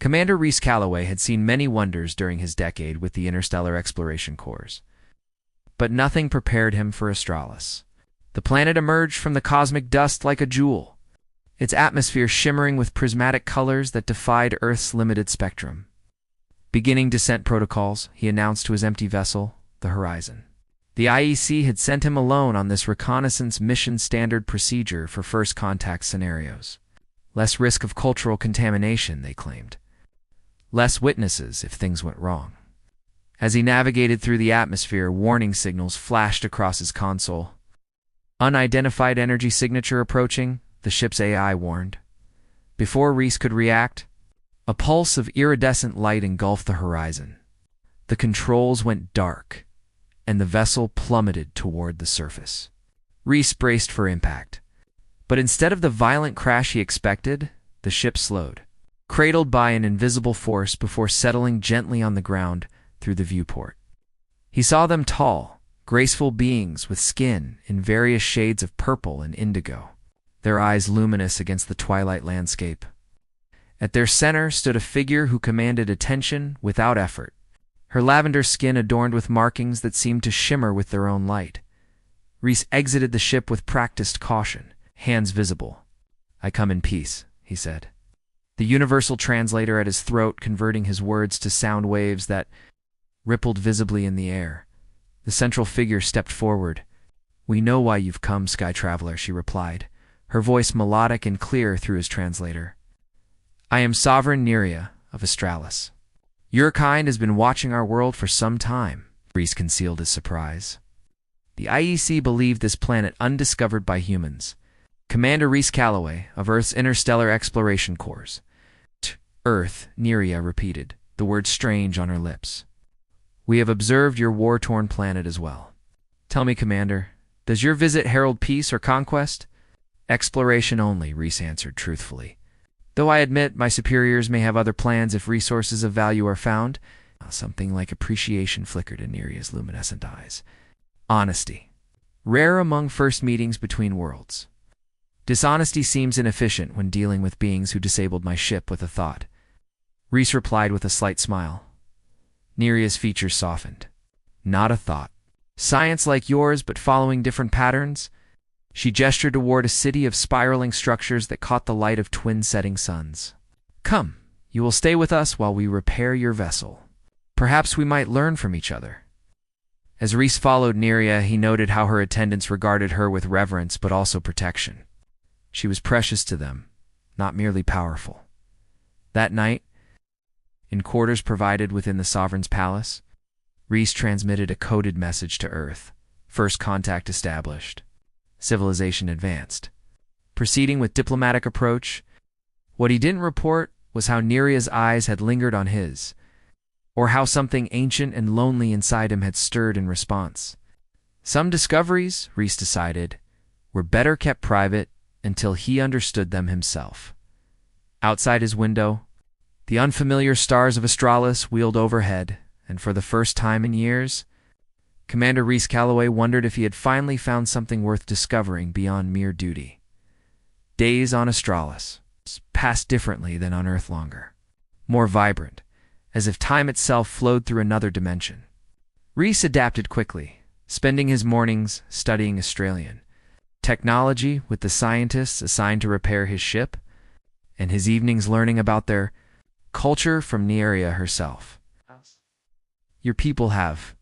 Commander Reese Calloway had seen many wonders during his decade with the Interstellar Exploration Corps, but nothing prepared him for Australis. The planet emerged from the cosmic dust like a jewel, its atmosphere shimmering with prismatic colors that defied Earth's limited spectrum. Beginning descent protocols, he announced to his empty vessel, the Horizon. The IEC had sent him alone on this reconnaissance mission standard procedure for first contact scenarios. Less risk of cultural contamination, they claimed. Less witnesses if things went wrong. As he navigated through the atmosphere, warning signals flashed across his console. Unidentified energy signature approaching, the ship's AI warned. Before Reese could react, a pulse of iridescent light engulfed the horizon. The controls went dark, and the vessel plummeted toward the surface. Reese braced for impact. But instead of the violent crash he expected, the ship slowed, cradled by an invisible force before settling gently on the ground through the viewport. He saw them tall, graceful beings with skin in various shades of purple and indigo, their eyes luminous against the twilight landscape. At their center stood a figure who commanded attention without effort, her lavender skin adorned with markings that seemed to shimmer with their own light. Reese exited the ship with practiced caution, hands visible. "I come in peace," he said, the universal translator at his throat converting his words to sound waves that rippled visibly in the air. The central figure stepped forward. "We know why you've come, Sky Traveler," she replied, her voice melodic and clear through his translator. "I am Sovereign Neria of Australis. Your kind has been watching our world for some time." Reese concealed his surprise. The IEC believed this planet undiscovered by humans. Commander Reese Calloway of Earth's Interstellar Exploration Corps. "Earth," Neria repeated, the word strange on her lips. "We have observed your war-torn planet as well. Tell me, Commander, does your visit herald peace or conquest?" "Exploration only," Reese answered truthfully. "Though I admit my superiors may have other plans if resources of value are found." Something like appreciation flickered in Neria's luminescent eyes. "Honesty. Rare among first meetings between worlds. Dishonesty seems inefficient when dealing with beings who disabled my ship with a thought." Reese replied with a slight smile. Neria's features softened. "Not a thought. Science like yours, but following different patterns?" She gestured toward a city of spiraling structures that caught the light of twin setting suns. "Come, you will stay with us while we repair your vessel. Perhaps we might learn from each other." As Reese followed Neria, he noted how her attendants regarded her with reverence but also protection. She was precious to them, not merely powerful. That night, in quarters provided within the Sovereign's palace, Reese transmitted a coded message to Earth. First contact established. Civilization advanced. Proceeding with diplomatic approach, what he didn't report was how Neria's eyes had lingered on his, or how something ancient and lonely inside him had stirred in response. Some discoveries, Reese decided, were better kept private until he understood them himself. Outside his window, the unfamiliar stars of Australis wheeled overhead, and for the first time in years, Commander Reese Calloway wondered if he had finally found something worth discovering beyond mere duty. Days on Australis passed differently than on Earth longer, more vibrant, as if time itself flowed through another dimension. Reese adapted quickly, spending his mornings studying Australian technology with the scientists assigned to repair his ship, and his evenings learning about their culture from Neria herself. "Your people have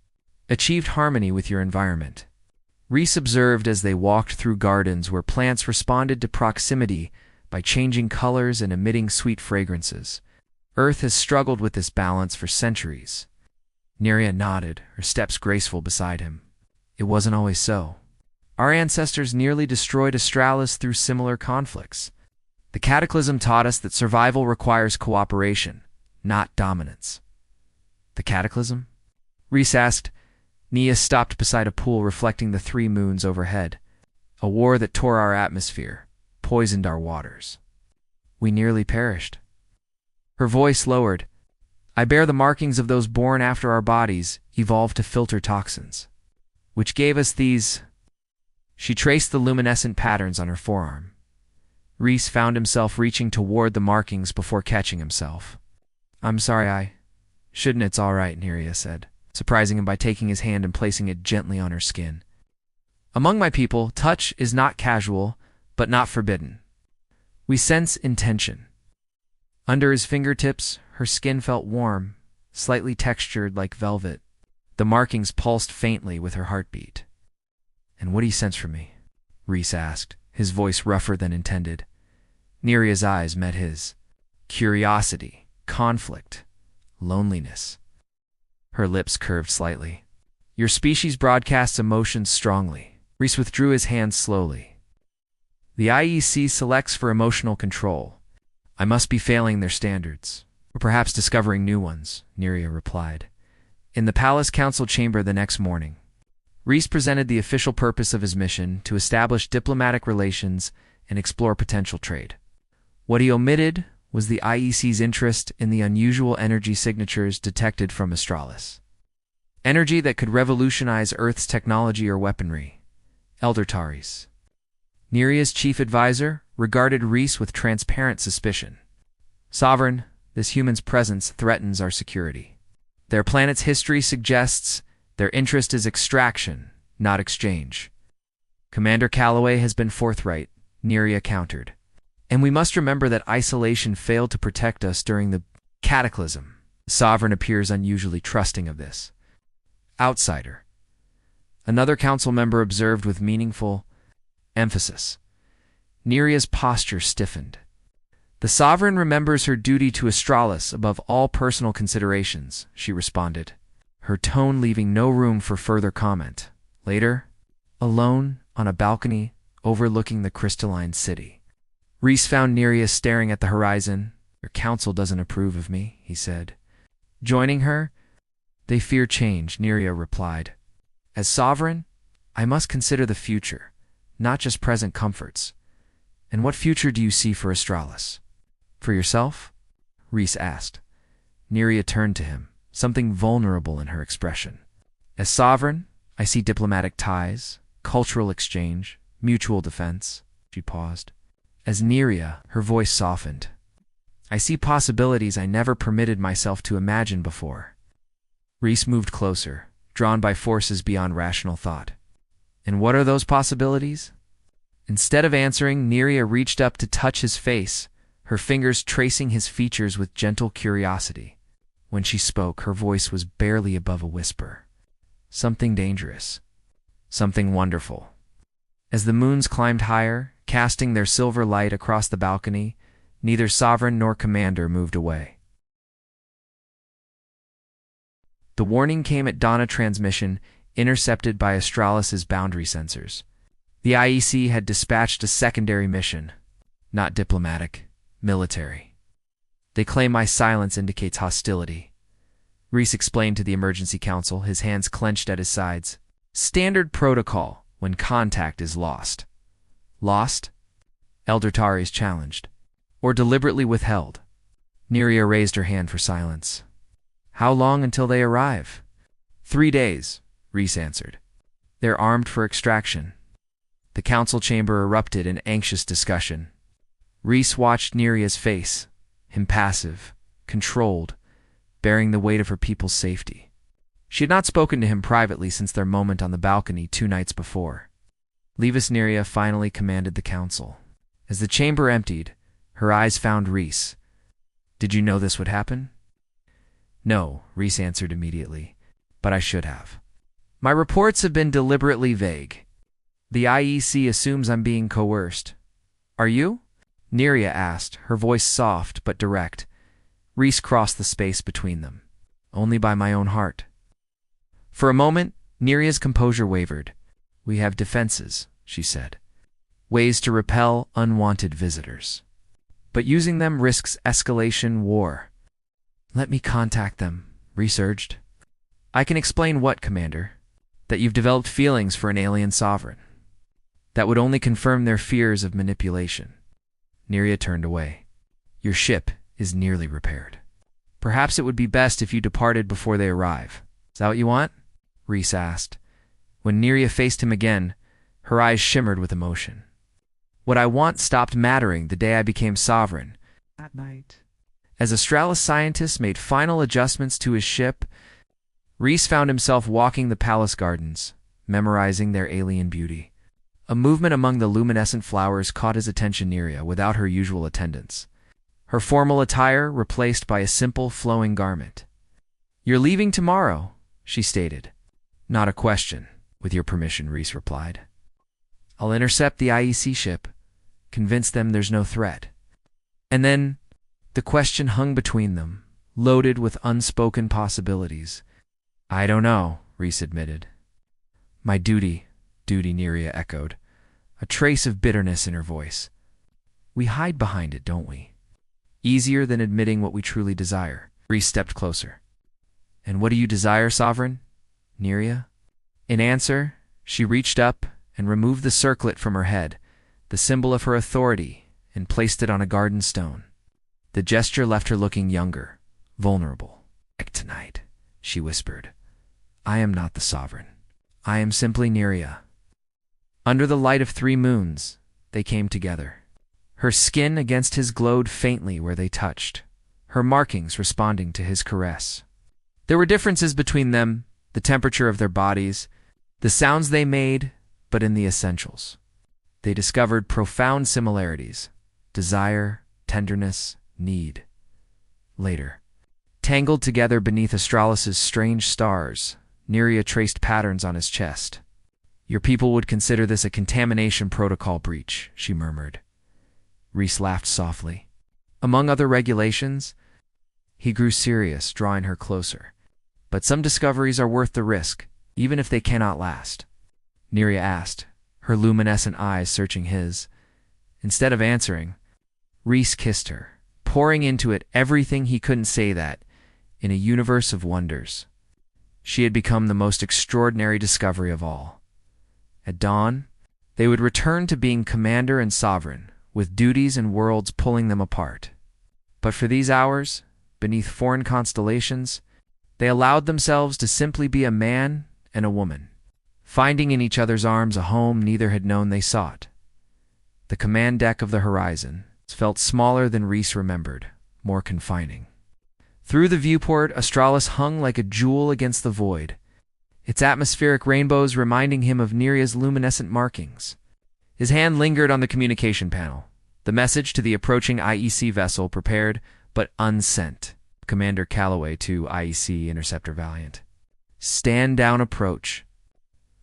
achieved harmony with your environment," Reese observed as they walked through gardens where plants responded to proximity by changing colors and emitting sweet fragrances. "Earth has struggled with this balance for centuries." Neria nodded, her steps graceful beside him. "It wasn't always so. Our ancestors nearly destroyed Australis through similar conflicts. The cataclysm taught us that survival requires cooperation, not dominance." "The cataclysm?" Reese asked. Nia stopped beside a pool reflecting the 3 moons overhead. "A war that tore our atmosphere, poisoned our waters. We nearly perished." Her voice lowered. "I bear the markings of those born after our bodies evolved to filter toxins, which gave us these." She traced the luminescent patterns on her forearm. Reese found himself reaching toward the markings before catching himself. I'm sorry, I shouldn't. It's all right, Neria said, surprising him by taking his hand and placing it gently on her skin. Among my people, touch is not casual, but not forbidden. We sense intention. Under his fingertips, her skin felt warm, slightly textured like velvet. The markings pulsed faintly with her heartbeat. And what do you sense from me? Rhys asked, his voice rougher than intended. Neria's eyes met his. Curiosity, conflict, loneliness. Her lips curved slightly. Your species broadcasts emotions strongly. Rhys withdrew his hand slowly. The IEC selects for emotional control. I must be failing their standards, or perhaps discovering new ones, Neria replied. In the palace council chamber the next morning, Rhys presented the official purpose of his mission to establish diplomatic relations and explore potential trade. What he omitted was the IEC's interest in the unusual energy signatures detected from Australis. Energy that could revolutionize Earth's technology or weaponry. Eldertaris. Neria's chief advisor regarded Rhys with transparent suspicion. Sovereign, this human's presence threatens our security. Their planet's history suggests their interest is extraction, not exchange. Commander Calloway has been forthright, Neria countered. And we must remember that isolation failed to protect us during the cataclysm. The Sovereign appears unusually trusting of this. Outsider. Another council member observed with meaningful emphasis. Neria's posture stiffened. The Sovereign remembers her duty to Australis above all personal considerations, she responded, her tone leaving no room for further comment. Later, alone on a balcony overlooking the crystalline city, Rhys found Neria staring at the horizon. Your council doesn't approve of me, he said. Joining her, they fear change, Neria replied. As Sovereign, I must consider the future, not just present comforts. And what future do you see for Australis? For yourself? Rhys asked. Neria turned to him, something vulnerable in her expression. As Sovereign, I see diplomatic ties, cultural exchange, mutual defense. She paused. As Neria, her voice softened. I see possibilities I never permitted myself to imagine before. Rhys moved closer, drawn by forces beyond rational thought. And what are those possibilities? Instead of answering, Neria reached up to touch his face, her fingers tracing his features with gentle curiosity. When she spoke, her voice was barely above a whisper. Something dangerous. Something wonderful. As the moons climbed higher, casting their silver light across the balcony, neither Sovereign nor Commander moved away. The warning came at dawn, a transmission intercepted by Australis's boundary sensors. The IEC had dispatched a secondary mission, not diplomatic, military. They claim my silence indicates hostility. Rhys explained to the emergency council, his hands clenched at his sides. Standard protocol when contact is lost. Lost? Eldertaris challenged. Or deliberately withheld. Neria raised her hand for silence. How long until they arrive? 3 days, Rhys answered. They're armed for extraction. The council chamber erupted in anxious discussion. Rhys watched Neria's face, impassive, controlled, bearing the weight of her people's safety. She had not spoken to him privately since their moment on the balcony 2 nights before. Leave us, Neria finally commanded the council. As the chamber emptied, her eyes found Rhys. Did you know this would happen? No, Rhys answered immediately, but I should have. My reports have been deliberately vague. The IEC assumes I'm being coerced. Are you? Neria asked, her voice soft but direct. Rhys crossed the space between them. Only by my own heart. For a moment, Neria's composure wavered. We have defenses, she said. Ways to repel unwanted visitors. But using them risks escalation, war. Let me contact them, Rhys urged. I can explain what, Commander? That you've developed feelings for an alien sovereign. That would only confirm their fears of manipulation. Neria turned away. Your ship is nearly repaired. Perhaps it would be best if you departed before they arrive. Is that what you want? Rhys asked. When Neria faced him again, her eyes shimmered with emotion. What I want stopped mattering the day I became sovereign. That night. As Australis scientists made final adjustments to his ship, Rhys found himself walking the palace gardens, memorizing their alien beauty. A movement among the luminescent flowers caught his attention Nerea without her usual attendants. Her formal attire replaced by a simple, flowing garment. "You're leaving tomorrow," she stated. "Not a question. With your permission," Rhys replied. "I'll intercept the IEC ship, convince them there's no threat." And then the question hung between them, loaded with unspoken possibilities. "I don't know," Rhys admitted. "My duty," Nerea echoed, a trace of bitterness in her voice. "We hide behind it, don't we? Easier than admitting what we truly desire." Rhys stepped closer. "And what do you desire, Sovereign? Nerea?" In answer, she reached up and removed the circlet from her head, the symbol of her authority, and placed it on a garden stone. The gesture left her looking younger, vulnerable. "Tonight," she whispered. "I am not the Sovereign. I am simply Nerea." Under the light of 3 moons, they came together. Her skin against his glowed faintly where they touched, her markings responding to his caress. There were differences between them, the temperature of their bodies, the sounds they made, but in the essentials. They discovered profound similarities: desire, tenderness, need. Later, tangled together beneath Australis's strange stars, Nerea traced patterns on his chest. "Your people would consider this a contamination protocol breach," she murmured. Rhys laughed softly. "Among other regulations?" He grew serious, drawing her closer. "But some discoveries are worth the risk, even if they cannot last." Nerea asked, her luminescent eyes searching his. Instead of answering, Rhys kissed her, pouring into it everything he couldn't say that, in a universe of wonders. She had become the most extraordinary discovery of all. At dawn, they would return to being commander and sovereign, with duties and worlds pulling them apart. But for these hours, beneath foreign constellations, they allowed themselves to simply be a man and a woman, finding in each other's arms a home neither had known they sought. The command deck of the Horizon felt smaller than Rhys remembered, more confining. Through the viewport, Australis hung like a jewel against the void, its atmospheric rainbows reminding him of Nerea's luminescent markings. His hand lingered on the communication panel, the message to the approaching IEC vessel prepared but unsent. Commander Calloway to IEC Interceptor Valiant. Stand down approach.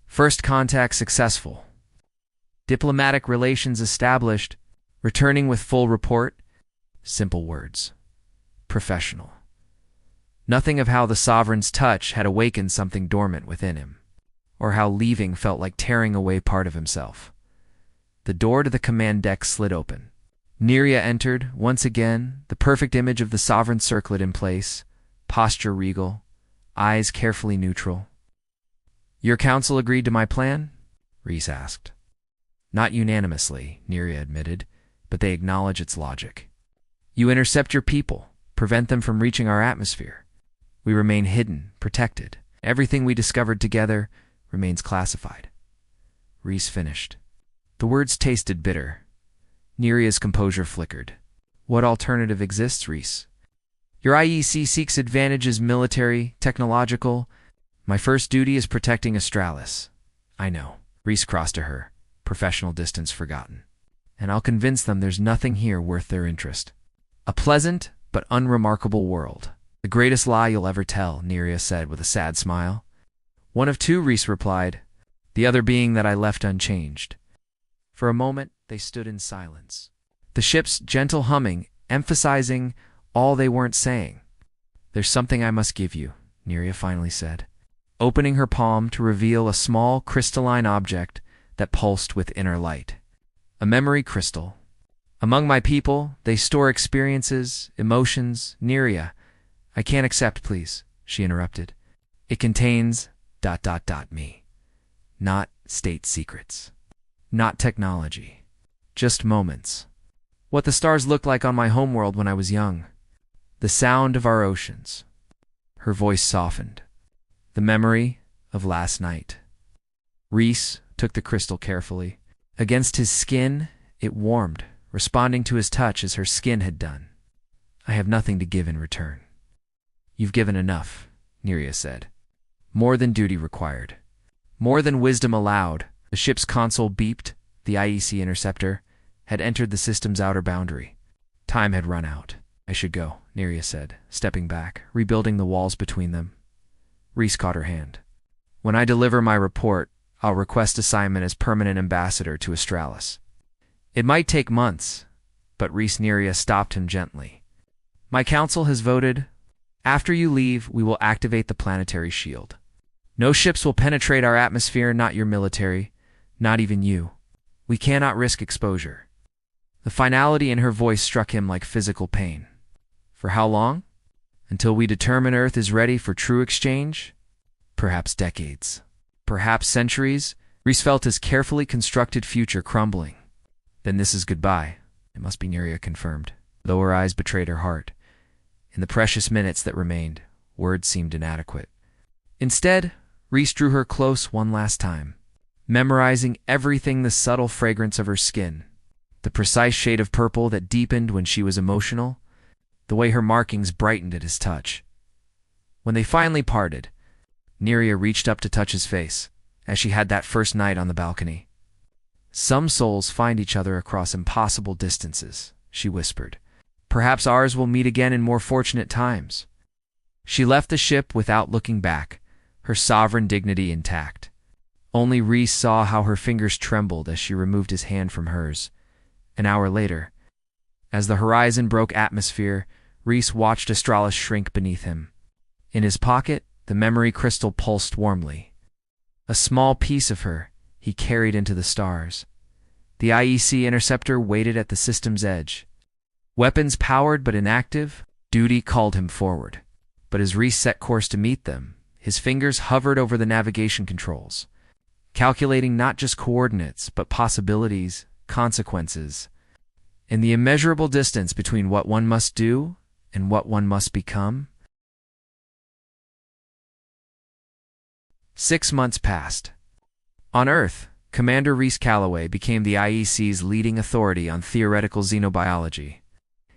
First contact successful. Diplomatic relations established. Returning with full report. Simple words. Professional. Nothing of how the Sovereign's touch had awakened something dormant within him, or how leaving felt like tearing away part of himself. The door to the command deck slid open. Nerea entered, once again, the perfect image of the Sovereign circlet in place, posture regal, eyes carefully neutral. "Your council agreed to my plan?" Rhys asked. "Not unanimously," Nerea admitted, "but they acknowledge its logic. You intercept your people, prevent them from reaching our atmosphere. We remain hidden, protected. Everything we discovered together remains classified." Rhys finished. The words tasted bitter. Nerea's composure flickered. "What alternative exists, Rhys? Your IEC seeks advantages military, technological. My first duty is protecting Australis." "I know." Rhys crossed to her, professional distance forgotten. "And I'll convince them there's nothing here worth their interest. A pleasant but unremarkable world. The greatest lie you'll ever tell," Nerea said with a sad smile. "One of 2, Rhys replied, the other being that I left unchanged." For a moment, they stood in silence, the ship's gentle humming emphasizing all they weren't saying. "There's something I must give you," Nerea finally said, opening her palm to reveal a small crystalline object that pulsed with inner light. A memory crystal. "Among my people, they store experiences, emotions. Nerea, I can't accept, please," she interrupted. "It contains ... me. Not state secrets. Not technology. Just moments. What the stars looked like on my homeworld when I was young. The sound of our oceans." Her voice softened. "The memory of last night." Rhys took the crystal carefully. Against his skin, it warmed, responding to his touch as her skin had done. I have nothing to give in return. You've given enough, Nerea said. More than duty required. More than wisdom allowed. The ship's console beeped. The IEC interceptor had entered the system's outer boundary. Time had run out. I should go, Nerea said, stepping back, rebuilding the walls between them. Rhys caught her hand. When I deliver my report, I'll request assignment as permanent ambassador to Australis. It might take months, but Nerea stopped him gently. My council has voted. After you leave, we will activate the planetary shield. No ships will penetrate our atmosphere, not your military, not even you. We cannot risk exposure. The finality in her voice struck him like physical pain. For how long? Until we determine Earth is ready for true exchange? Perhaps decades. Perhaps centuries. Rhys felt his carefully constructed future crumbling. Then this is goodbye, it must be, Nerea confirmed, though her eyes betrayed her heart. In the precious minutes that remained, words seemed inadequate. Instead, Rhys drew her close one last time, memorizing everything: the subtle fragrance of her skin, the precise shade of purple that deepened when she was emotional, the way her markings brightened at his touch. When they finally parted, Nerea reached up to touch his face, as she had that first night on the balcony. Some souls find each other across impossible distances, she whispered. Perhaps ours will meet again in more fortunate times. She left the ship without looking back, her sovereign dignity intact. Only Rhys saw how her fingers trembled as she removed his hand from hers. An hour later, as the horizon broke atmosphere, Rhys watched Australis shrink beneath him. In his pocket, the memory crystal pulsed warmly. A small piece of her he carried into the stars. The IEC interceptor waited at the system's edge. Weapons powered but inactive, duty called him forward. But as Rhys set course to meet them, his fingers hovered over the navigation controls, calculating not just coordinates, but possibilities, consequences, and the immeasurable distance between what one must do and what one must become. 6 months passed. On Earth, Commander Rhys Calloway became the IEC's leading authority on theoretical xenobiology.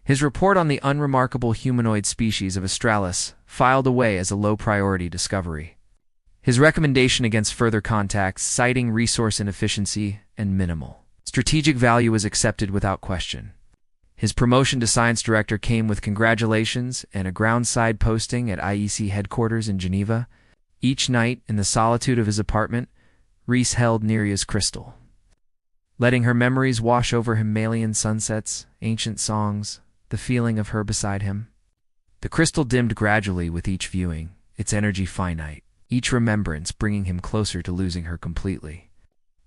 His report on the unremarkable humanoid species of Australis filed away as a low-priority discovery. His recommendation against further contacts, citing resource inefficiency and minimal strategic value, was accepted without question. His promotion to science director came with congratulations and a groundside posting at IEC headquarters in Geneva. Each night, in the solitude of his apartment, Rhys held Nerea's crystal, letting her memories wash over him: Malian sunsets, ancient songs, the feeling of her beside him. The crystal dimmed gradually with each viewing, its energy finite, each remembrance bringing him closer to losing her completely.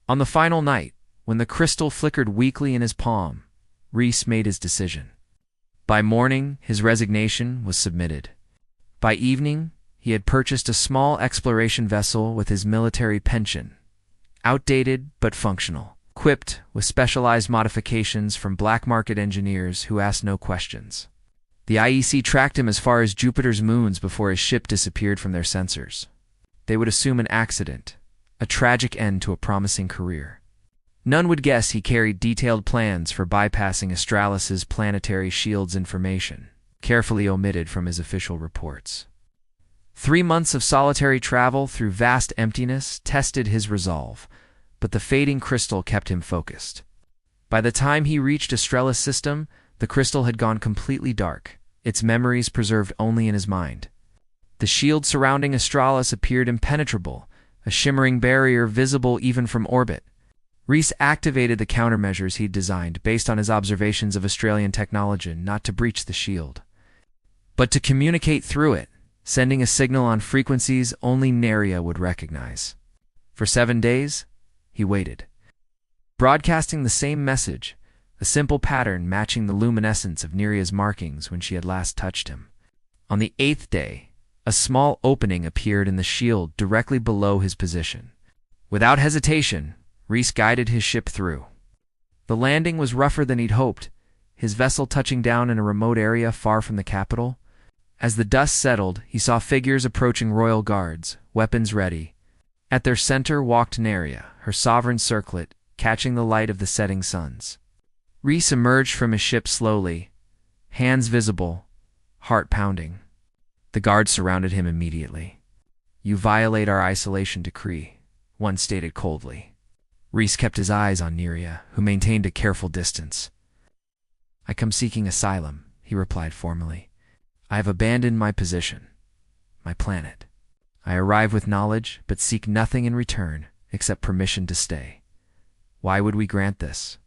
On the final night, when the crystal flickered weakly in his palm, Rhys made his decision. By morning, his resignation was submitted. By evening, he had purchased a small exploration vessel with his military pension, outdated but functional, equipped with specialized modifications from black market engineers who asked no questions. The IEC tracked him as far as Jupiter's moons before his ship disappeared from their sensors. They would assume an accident, a tragic end to a promising career. None would guess he carried detailed plans for bypassing Australis's planetary shield's information, carefully omitted from his official reports. 3 months of solitary travel through vast emptiness tested his resolve, but the fading crystal kept him focused. By the time he reached Australis' system, the crystal had gone completely dark, its memories preserved only in his mind. The shield surrounding Australis appeared impenetrable, a shimmering barrier visible even from orbit. Rhys activated the countermeasures he'd designed based on his observations of Australian technology, not to breach the shield, but to communicate through it, sending a signal on frequencies only Nerea would recognize. For 7 days, he waited, broadcasting the same message, a simple pattern matching the luminescence of Nerea's markings when she had last touched him. On the 8th day, a small opening appeared in the shield directly below his position. Without hesitation, Rhys guided his ship through. The landing was rougher than he'd hoped, his vessel touching down in a remote area far from the capital. As the dust settled, he saw figures approaching royal guards, weapons ready. At their center walked Nerea, her sovereign circlet, catching the light of the setting suns. Rhys emerged from his ship slowly, hands visible, heart pounding. The guards surrounded him immediately. "You violate our isolation decree," one stated coldly. Reese kept his eyes on Neria, who maintained a careful distance. "I come seeking asylum," he replied formally. "I have abandoned my position, my planet. I arrive with knowledge, but seek nothing in return except permission to stay. Why would we grant this?"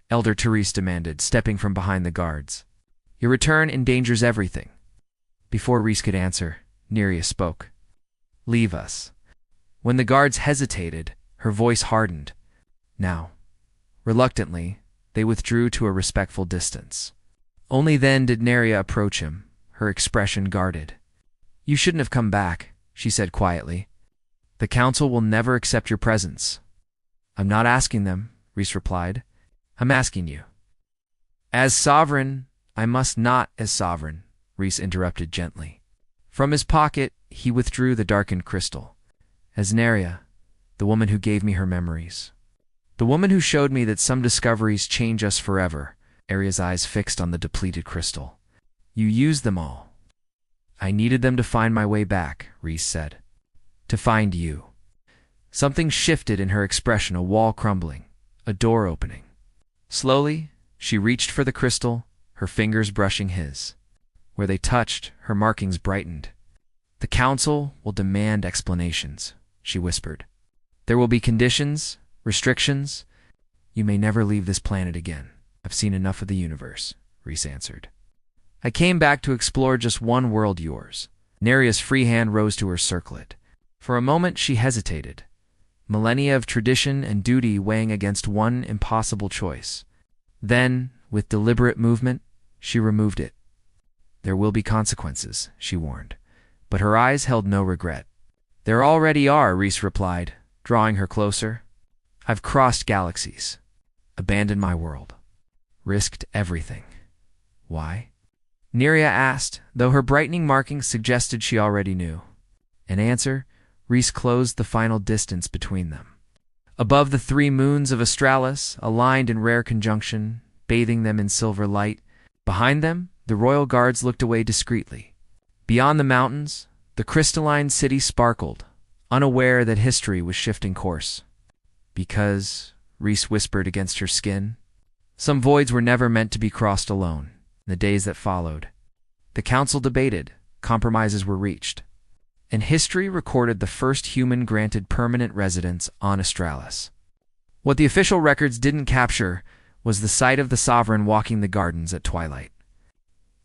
Elder Therese demanded, stepping from behind the guards. "Your return endangers everything." Before Reese could answer, Neria spoke. "Leave us." When the guards hesitated, her voice hardened. Now, reluctantly, they withdrew to a respectful distance. Only then did Neria approach him, her expression guarded. "You shouldn't have come back," she said quietly. "The council will never accept your presence." "I'm not asking them," Reese replied. "I'm asking you." "As sovereign, I must not as sovereign," Reese interrupted gently. From his pocket, he withdrew the darkened crystal. "As Neria, the woman who gave me her memories. The woman who showed me that some discoveries change us forever." Aria's eyes fixed on the depleted crystal. "You used them all." "I needed them to find my way back," Reese said. "To find you." Something shifted in her expression, a wall crumbling, a door opening. Slowly, she reached for the crystal, her fingers brushing his. Where they touched, her markings brightened. "The council will demand explanations," she whispered. "There will be conditions, restrictions. You may never leave this planet again." "I've seen enough of the universe," Reese answered. "I came back to explore just one world, yours." Neria's free hand rose to her circlet. For a moment she hesitated, millennia of tradition and duty weighing against one impossible choice. Then, with deliberate movement, she removed it. "There will be consequences," she warned, but her eyes held no regret. "There already are," Reese replied, drawing her closer. "I've crossed galaxies, abandoned my world, risked everything." "Why?" Neria asked, though her brightening markings suggested she already knew. In answer, Reese closed the final distance between them. Above the 3 moons of Australis, aligned in rare conjunction, bathing them in silver light, behind them, the royal guards looked away discreetly. Beyond the mountains, the crystalline city sparkled, unaware that history was shifting course. "Because," Reese whispered against her skin, "some voids were never meant to be crossed alone." In the days that followed, the council debated, compromises were reached, and history recorded the first human granted permanent residence on Australis. What the official records didn't capture was the sight of the sovereign walking the gardens at twilight.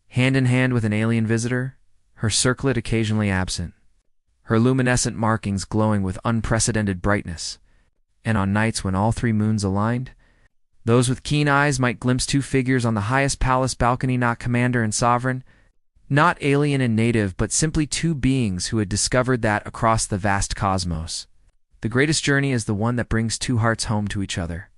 Hand in hand with an alien visitor, her circlet occasionally absent, her luminescent markings glowing with unprecedented brightness. And on nights when all 3 moons aligned, those with keen eyes might glimpse 2 figures on the highest palace balcony, not commander and sovereign, not alien and native, but simply 2 beings who had discovered that across the vast cosmos, the greatest journey is the one that brings 2 hearts home to each other.